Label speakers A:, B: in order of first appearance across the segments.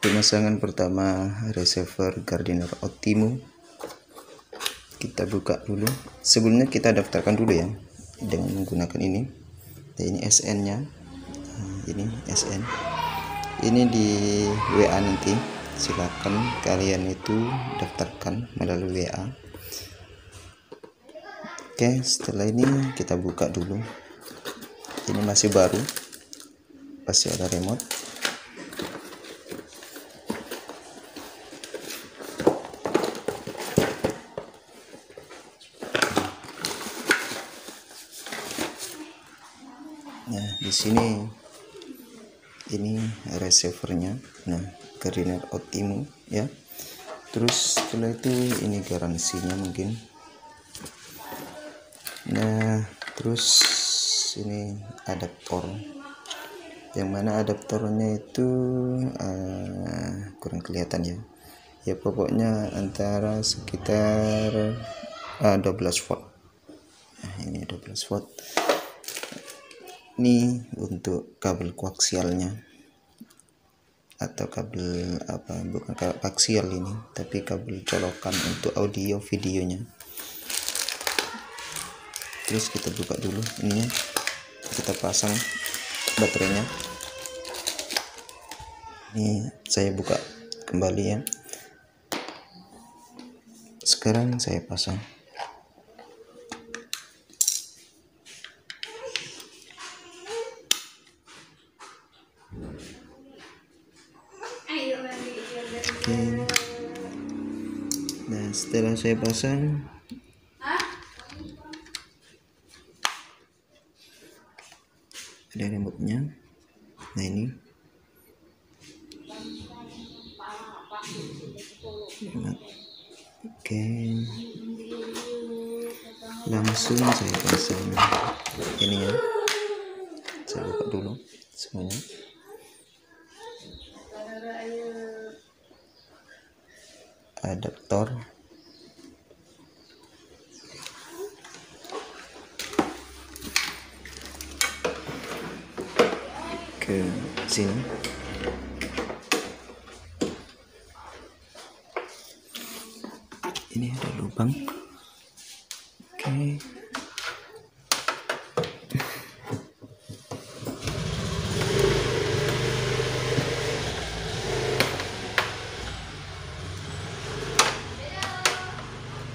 A: Pemasangan pertama receiver Gardiner Optimum. Kita buka dulu. Sebelumnya kita daftarkan dulu ya dengan menggunakan ini. Nah, ini SN-nya. Ini SN. Ini di WA nanti. Silakan kalian itu daftarkan melalui WA. Oke, setelah ini kita buka dulu. Ini masih baru. Pasti ada remote. Nah, di sini ini receivernya. Nah, Gardiner Optimum ya. Terus setelah itu ini garansinya mungkin. Nah, terus ini adaptor. Yang mana adaptornya itu kurang kelihatan ya. Ya pokoknya antara sekitar 12 volt. Nah, ini 12 volt. Ini untuk kabel koaksialnya atau kabel apa, bukan kabel aksial ini, tapi kabel colokan untuk audio videonya. Terus kita buka dulu ininya, kita pasang baterainya. Ini saya buka kembali ya. Sekarang saya pasang. Oke. Nah, setelah saya pasang, ada remote-nya. Nah, ini. Oke. Langsung saya pasang ini ya. Saya buka dulu semuanya. Adaptor. Ke sini. Ini ada lubang. Oke.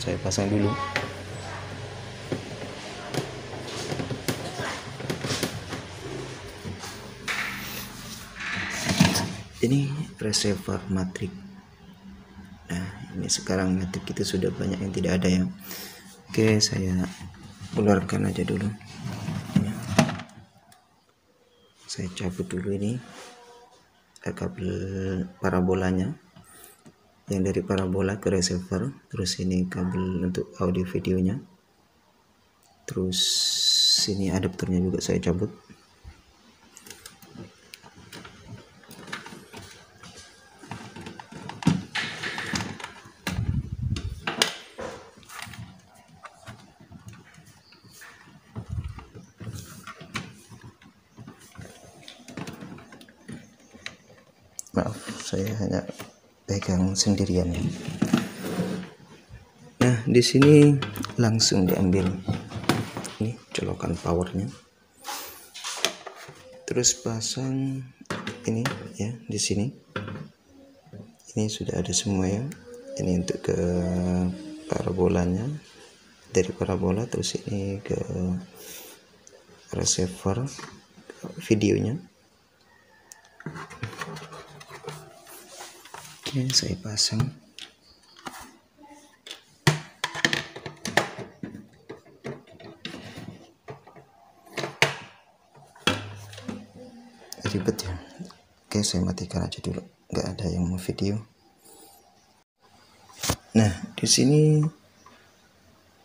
A: Saya pasang dulu. Ini receiver matrix. Nah, ini sekarang matrix itu sudah banyak yang tidak ada ya. Oke, saya keluarkan aja dulu. Ini. Saya cabut dulu ini kabel parabolanya. Yang dari parabola ke receiver, terus ini kabel untuk audio videonya, terus sini adaptornya juga saya cabut. Maaf, saya hanya pegang sendirian ya. Nah, di sini langsung diambil ini colokan powernya, terus pasang ini ya di sini. Ini sudah ada semua ya. Ini untuk ke parabolanya, dari parabola, terus ini ke receiver videonya. Oke, saya pasang. Ribet ya. Oke, saya matikan aja dulu. Nggak ada yang mau video. Nah, di sini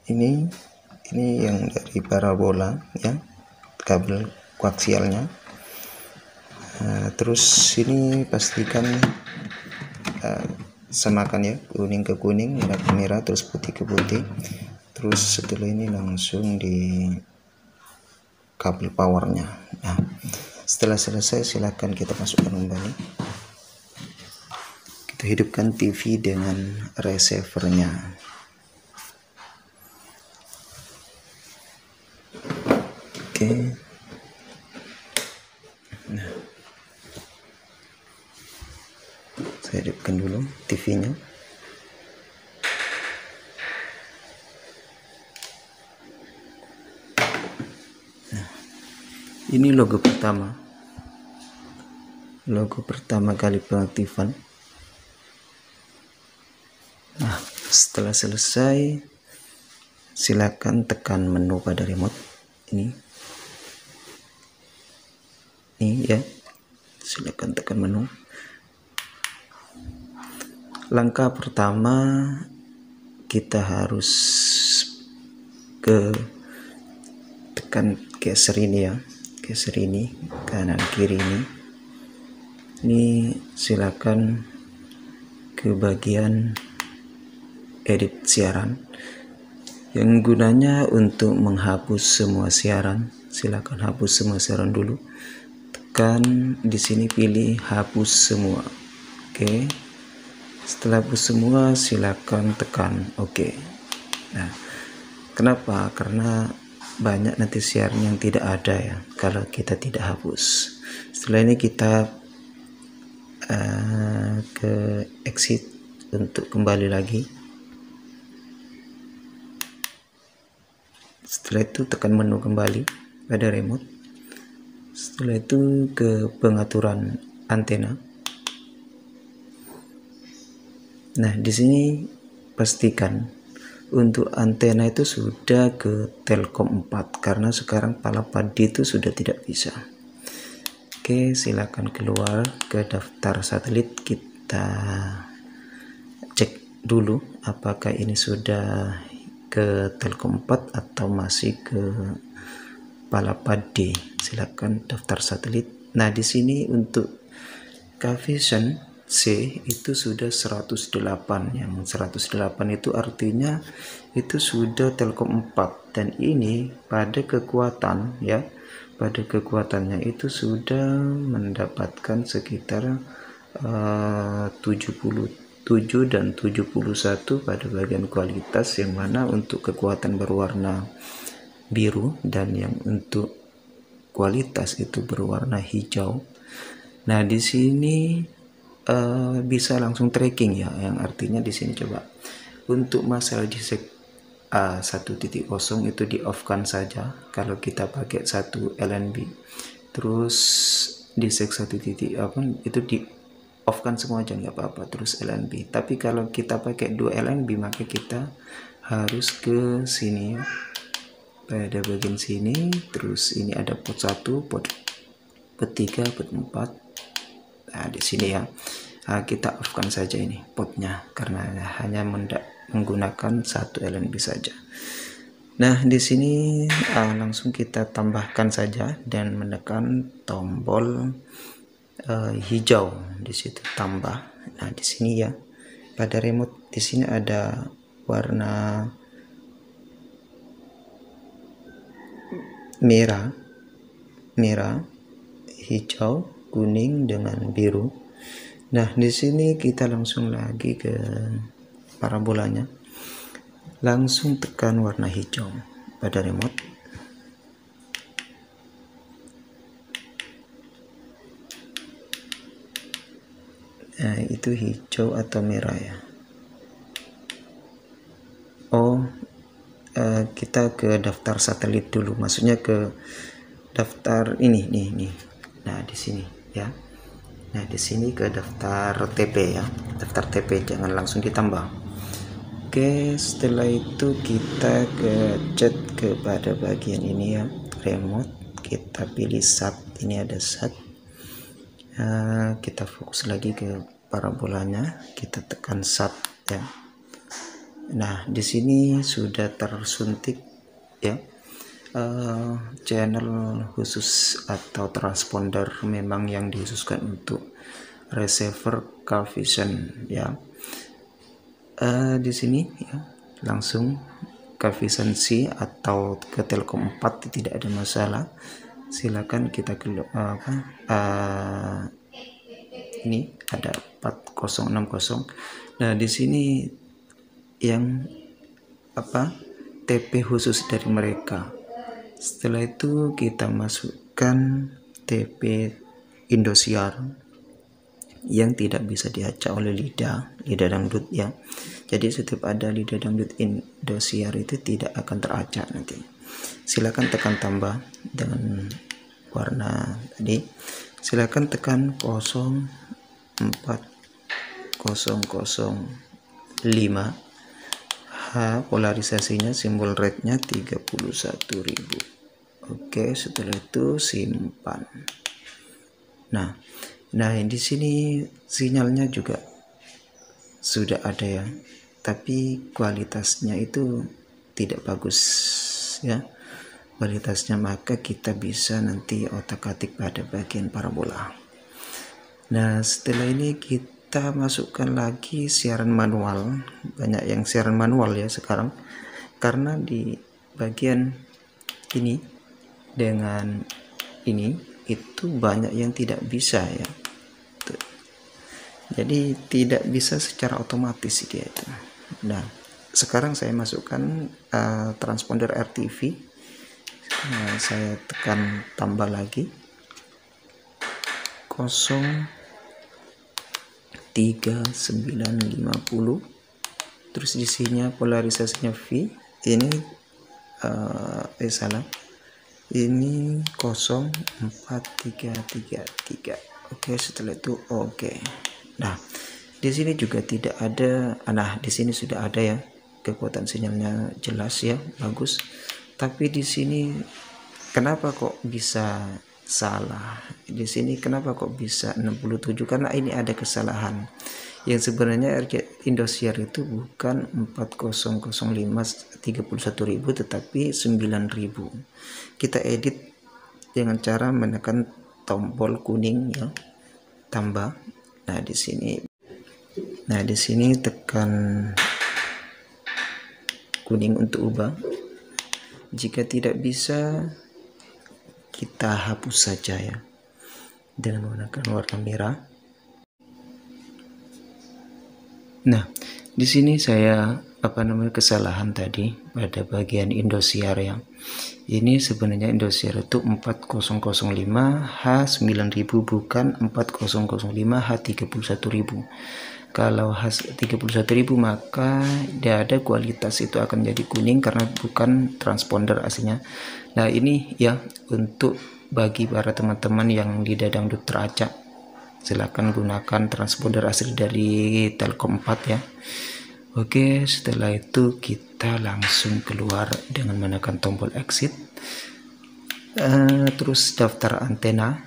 A: ini yang dari parabola ya, kabel koaksialnya. Terus ini pastikan samakan ya, kuning ke kuning, merah ke merah, terus putih ke putih. Terus setelah ini langsung di kabel powernya. Nah, setelah selesai silakan kita masukkan kembali. Kita hidupkan TV dengan receivernya. Oke. Nah, saya hidupkan dulu TV-nya. Nah, ini logo pertama. Logo pertama kali pengaktifan. Nah, setelah selesai, silakan tekan menu pada remote ini ya, silakan tekan menu. Langkah pertama, kita harus tekan geser ini ya, geser ini kanan kiri ini silakan ke bagian edit siaran, yang gunanya untuk menghapus semua siaran. Silakan hapus semua siaran dulu. Tekan di sini, pilih hapus semua. Oke. Setelah hapus semua, silakan tekan oke. Nah, kenapa? Karena banyak nanti siaran yang tidak ada ya kalau kita tidak hapus. Setelah ini kita ke exit untuk kembali lagi. Setelah itu tekan menu kembali pada remote. Setelah itu ke pengaturan antena. Nah, di sini pastikan untuk antena itu sudah ke Telkom 4 karena sekarang Palapadi itu sudah tidak bisa. Oke, silakan keluar ke daftar satelit. Kita cek dulu apakah ini sudah ke Telkom 4 atau masih ke Palapadi. Silakan daftar satelit. Nah, di sini untuk Cavision C itu sudah 108. Yang 108 itu artinya itu sudah Telkom 4, dan ini pada kekuatan ya, pada kekuatannya itu sudah mendapatkan sekitar 77 dan 71 pada bagian kualitas, yang mana untuk kekuatan berwarna biru dan yang untuk kualitas itu berwarna hijau. Nah, di sini bisa langsung tracking ya, yang artinya di sini coba untuk masalah di 1.0 itu di off kan saja kalau kita pakai 1 LNB. Terus di 1.8 itu di off kan semua aja, nggak apa-apa, terus LNB. Tapi kalau kita pakai 2 LNB maka kita harus ke sini ya, pada bagian sini. Terus ini ada port 1, port 3, port 4. Nah, di sini ya. Nah, kita off kan saja ini portnya karena hanya menggunakan 1 LNB saja. Nah, di sini langsung kita tambahkan saja dan menekan tombol hijau di situ tambah. Nah, di sini ya pada remote di sini ada warna merah, hijau, kuning dengan biru. Nah, di sini kita langsung lagi ke parabolanya. Langsung tekan warna hijau pada remote. Nah, itu hijau atau merah ya. Kita ke daftar satelit dulu, maksudnya ke daftar ini nih. Nah, di sini ya. Nah, di sini ke daftar TP ya, daftar TP, jangan langsung ditambah. Oke, setelah itu kita ke chat kepada bagian ini ya, remote. Kita pilih SAT, ini ada SAT. Kita fokus lagi ke parabolanya, kita tekan SAT ya. Nah, di sini sudah tersuntik ya channel khusus atau transponder memang yang dikhususkan untuk receiver Cavision ya. Di sini ya langsung Cavision C atau ke Telkom 4 tidak ada masalah. Silakan kita ini ada 4060. Nah di sini yang TP khusus dari mereka. Setelah itu kita masukkan TP Indosiar yang tidak bisa diacak oleh lidah dangdut ya. Jadi setiap ada lidah dangdut Indosiar itu tidak akan teracak nanti. Silakan tekan tambah dengan warna tadi. Silakan tekan 04005 H, polarisasinya simbol rednya 31.000. Oke, setelah itu simpan. Nah di sini sinyalnya juga sudah ada ya, tapi kualitasnya itu tidak bagus ya kualitasnya, maka kita bisa nanti otak-atik pada bagian parabola. Nah setelah ini kita masukkan lagi siaran manual. Banyak yang siaran manual ya sekarang, karena di bagian ini dengan ini itu banyak yang tidak bisa ya. Jadi tidak bisa secara otomatis dia itu. Nah sekarang saya masukkan transponder RTV. Saya tekan tambah lagi 03950. Terus di sini polarisasinya V. Ini ini 0433. Oke, setelah itu oke. Nah di sini juga tidak ada. Nah di sini sudah ada ya, kekuatan sinyalnya jelas ya, bagus. Tapi di sini kenapa kok bisa salah? Di sini kenapa kok bisa 67? Karena ini ada kesalahan. Yang sebenarnya RJ Indosiar itu bukan 4005 31.000 tetapi 9.000. Kita edit dengan cara menekan tombol kuning ya, tambah. Nah di sini tekan kuning untuk ubah. Jika tidak bisa, kita hapus saja ya dengan menggunakan warna merah. Nah di sini saya kesalahan tadi pada bagian Indosiar ya. Ini sebenarnya Indosiar itu 4005 H9000 bukan 4005 H31000. Kalau H31000 maka dia ada kualitas itu akan jadi kuning karena bukan transponder aslinya. Nah ini ya untuk bagi para teman-teman yang lidah dangdut teracak, silakan gunakan transponder asli dari Telkom 4 ya. Oke, setelah itu kita langsung keluar dengan menekan tombol exit. Terus daftar antena,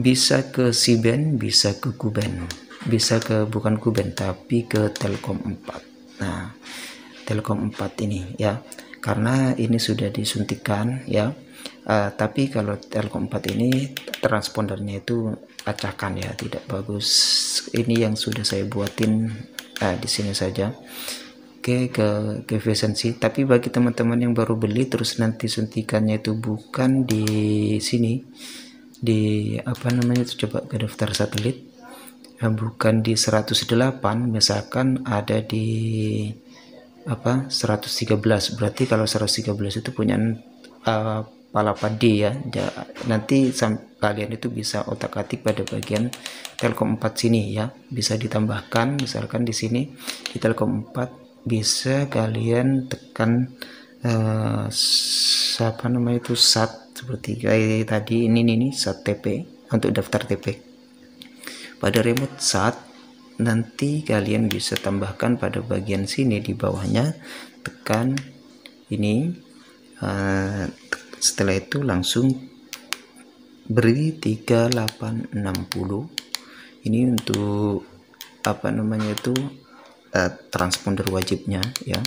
A: bisa ke C-band, bisa ke Q-band, bisa ke bukan Q-band tapi ke Telkom 4. Nah Telkom 4 ini ya, karena ini sudah disuntikan ya. Tapi kalau Telkom 4 ini transpondernya itu acakan ya, tidak bagus. Ini yang sudah saya buatin di sini saja. Oke, ke efisiensi. Tapi bagi teman-teman yang baru beli terus nanti suntikannya itu bukan di sini, di coba ke daftar satelit, bukan di 108, misalkan ada di 113. Berarti kalau 113 itu punya Palapa-D ya. Nanti kalian itu bisa otak-atik pada bagian Telkom 4 sini ya, bisa ditambahkan. Misalkan di sini di Telkom 4 bisa kalian tekan SAT seperti kayak tadi ini SAT TP untuk daftar TP. Pada remote SAT nanti kalian bisa tambahkan pada bagian sini di bawahnya, tekan ini. Setelah itu langsung beri 3860. Ini untuk transponder wajibnya ya.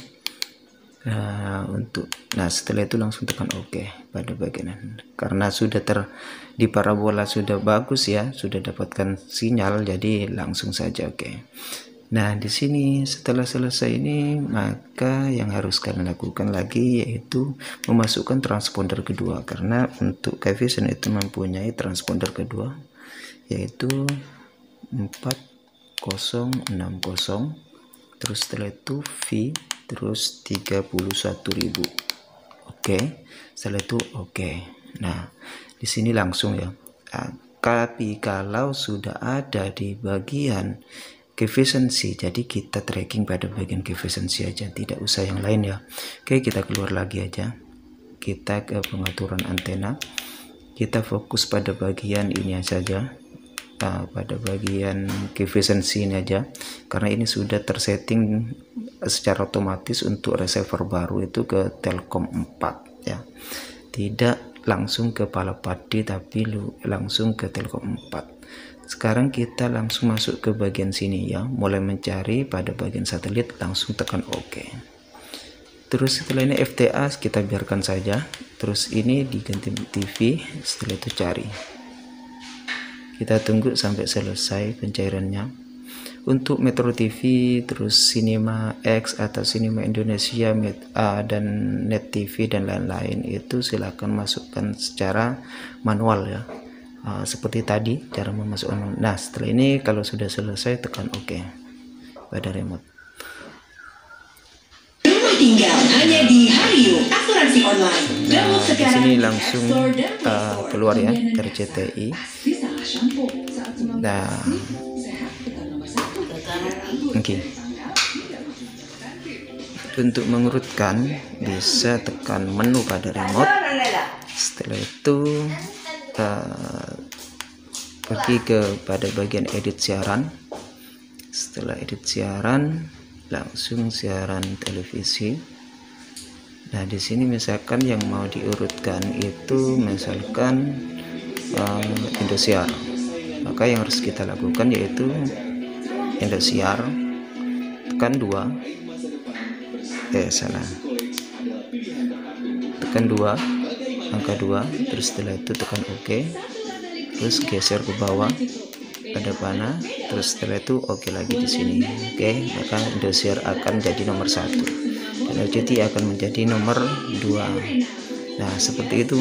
A: Setelah itu langsung tekan OK pada bagian, karena sudah di parabola sudah bagus ya, sudah dapatkan sinyal, jadi langsung saja OK. Nah di sini setelah selesai ini, maka yang harus kalian lakukan lagi yaitu memasukkan transponder kedua, karena untuk Kvision itu mempunyai transponder kedua yaitu 4060, terus setelah itu V terus 31.000. Oke, setelah itu oke. Nah, di sini langsung ya. Tapi kalau sudah ada di bagian efficiency, jadi kita tracking pada bagian efficiency aja, tidak usah yang lain ya. Oke, kita keluar lagi aja, kita ke pengaturan antena, kita fokus pada bagian ini saja, pada bagian efficiency ini aja, karena ini sudah tersetting secara otomatis untuk receiver baru itu ke Telkom 4 ya, tidak langsung ke Palapati tapi langsung ke Telkom 4. Sekarang kita langsung masuk ke bagian sini ya, mulai mencari pada bagian satelit, langsung tekan OK. Terus setelah ini FTA kita biarkan saja, terus ini diganti TV, setelah itu cari. Kita tunggu sampai selesai pencairannya. Untuk Metro TV, terus Cinema X atau Cinema Indonesia, dan Net TV dan lain-lain itu silakan masukkan secara manual ya. Seperti tadi cara memasukkan. Nah, setelah ini kalau sudah selesai tekan OK pada remote.
B: Tinggal hanya di Hario Asuransi Online.
A: Nah, di sini langsung keluar ya RCTI. Nah, oke. Untuk mengurutkan bisa tekan menu pada remote. Setelah itu pergi pada bagian edit siaran. Setelah edit siaran, langsung siaran televisi. Nah, di sini misalkan yang mau diurutkan itu misalkan Indosiar, maka yang harus kita lakukan yaitu Indosiar, tekan 2, tekan 2, angka 2, terus setelah itu tekan OK, terus geser ke bawah pada panah, terus setelah itu OK lagi di sini. Oke, maka Indosiar akan jadi nomor 1 dan RCTI akan menjadi nomor 2. Nah, seperti itu.